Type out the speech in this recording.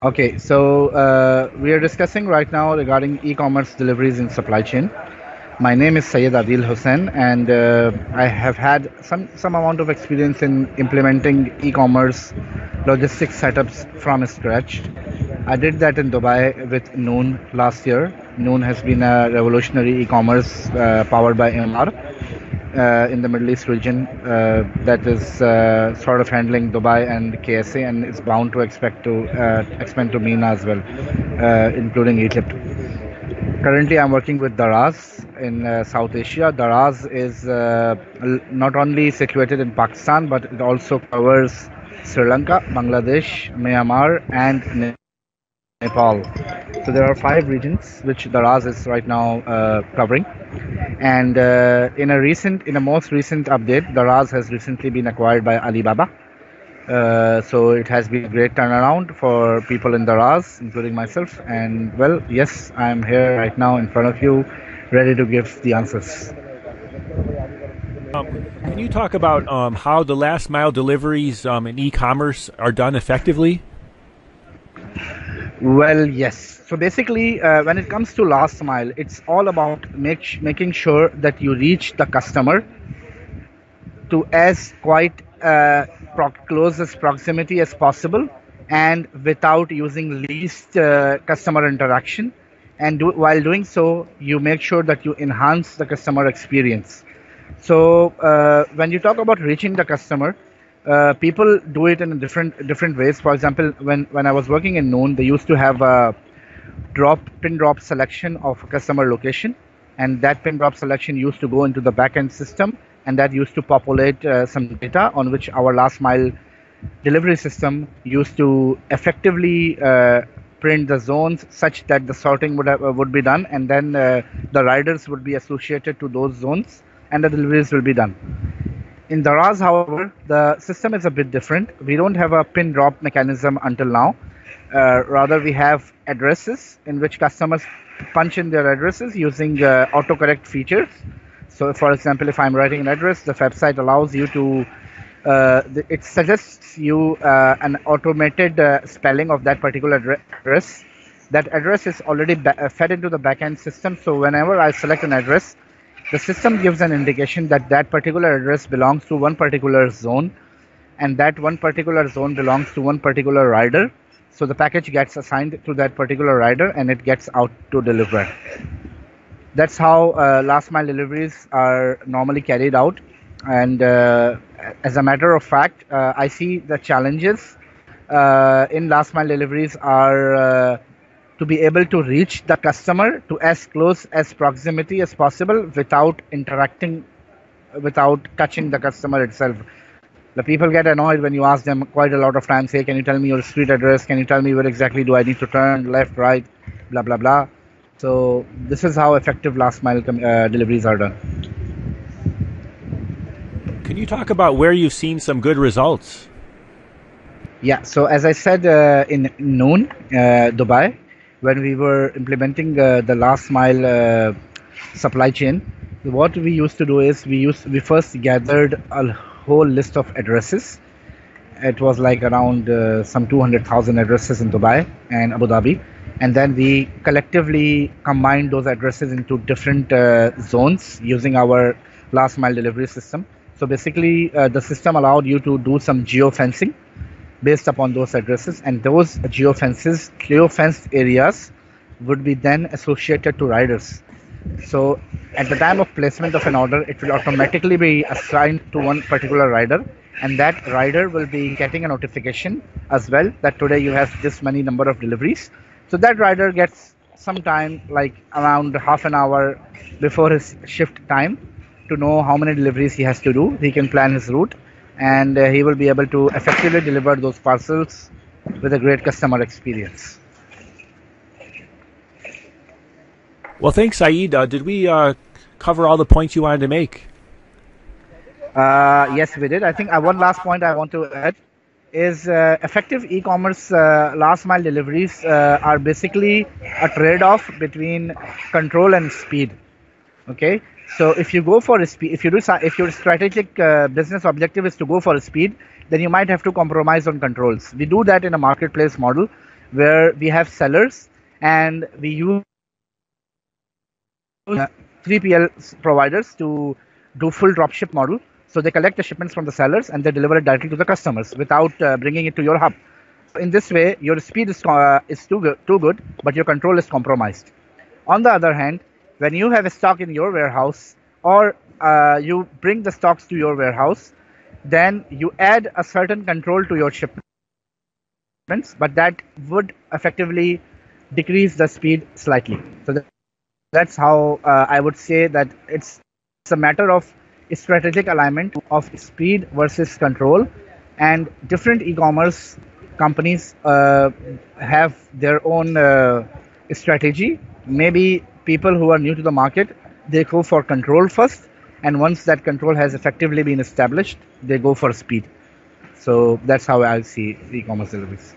Okay, so we are discussing right now regarding e-commerce deliveries in supply chain. My name is Syed Adeel Hussain, and I have had some amount of experience in implementing e-commerce logistics setups from scratch. I did that in Dubai with Noon last year. Noon has been a revolutionary e-commerce powered by MR in the Middle East region that is sort of handling Dubai and KSA, and is bound to expand to MENA as well, including Egypt. Currently, I'm working with Daraz in South Asia. Daraz is not only situated in Pakistan, but it also covers Sri Lanka, Bangladesh, Myanmar, and Nepal. So there are five regions which Daraz is right now covering. And in a most recent update, Daraz has recently been acquired by Alibaba. So it has been a great turnaround for people in Daraz, including myself. And well, yes, I'm here right now in front of you, ready to give the answers. Can you talk about how the last mile deliveries in e-commerce are done effectively? Well, yes. So basically, when it comes to last mile, it's all about making sure that you reach the customer to as quite closest proximity as possible, and without using least customer interaction. And while doing so, you make sure that you enhance the customer experience. So when you talk about reaching the customer, people do it in different ways. For example, when I was working in Noon, they used to have a pin drop selection of a customer location, and that pin drop selection used to go into the backend system, and that used to populate some data on which our last mile delivery system used to effectively print the zones such that the sorting would be done, and then the riders would be associated to those zones, and the deliveries will be done. In Daraz, however, the system is a bit different. We don't have a pin drop mechanism until now. Rather, we have addresses in which customers punch in their addresses using autocorrect features. So, for example, if I'm writing an address, the website allows you to, it suggests you an automated spelling of that particular address. That address is already fed into the backend system. So, whenever I select an address, the system gives an indication that that particular address belongs to one particular zone, and that one particular zone belongs to one particular rider. So the package gets assigned to that particular rider, and it gets out to deliver. That's how last mile deliveries are normally carried out. And as a matter of fact, I see the challenges in last mile deliveries are to be able to reach the customer to as close as proximity as possible without interacting, without touching the customer itself. The people get annoyed when you ask them quite a lot of times, hey, can you tell me your street address? Can you tell me where exactly do I need to turn, left, right, blah, blah, blah. So this is how effective last mile deliveries are done. Can you talk about where you've seen some good results? Yeah, so as I said, in Noon, Dubai, when we were implementing the last mile supply chain, what we used to do is we first gathered a whole list of addresses. It was like around some 200,000 addresses in Dubai and Abu Dhabi, and then we collectively combined those addresses into different zones using our last mile delivery system. So basically, the system allowed you to do some geofencing based upon those addresses, and those geofenced areas would be then associated to riders. So at the time of placement of an order, it will automatically be assigned to one particular rider, and that rider will be getting a notification as well that today you have this many number of deliveries. So that rider gets some time, like around half an hour before his shift time, to know how many deliveries he has to do. He can plan his route, and he will be able to effectively deliver those parcels with a great customer experience. Well, thanks, Saeed. Did we cover all the points you wanted to make? Yes, we did. I think one last point I want to add is effective e-commerce last mile deliveries are basically a trade-off between control and speed. Okay, so if you go for speed, if your strategic business objective is to go for speed, then you might have to compromise on controls. We do that in a marketplace model, where we have sellers and we use 3PL providers to do full dropship model. So they collect the shipments from the sellers and they deliver it directly to the customers without bringing it to your hub. In this way, your speed is too good, but your control is compromised. On the other hand, when you have a stock in your warehouse or you bring the stocks to your warehouse, then you add a certain control to your shipments, but that would effectively decrease the speed slightly. So that's how I would say that it's a matter of strategic alignment of speed versus control, and different e-commerce companies have their own strategy. Maybe people who are new to the market, they go for control first, and once that control has effectively been established, they go for speed. So that's how I see e-commerce deliveries.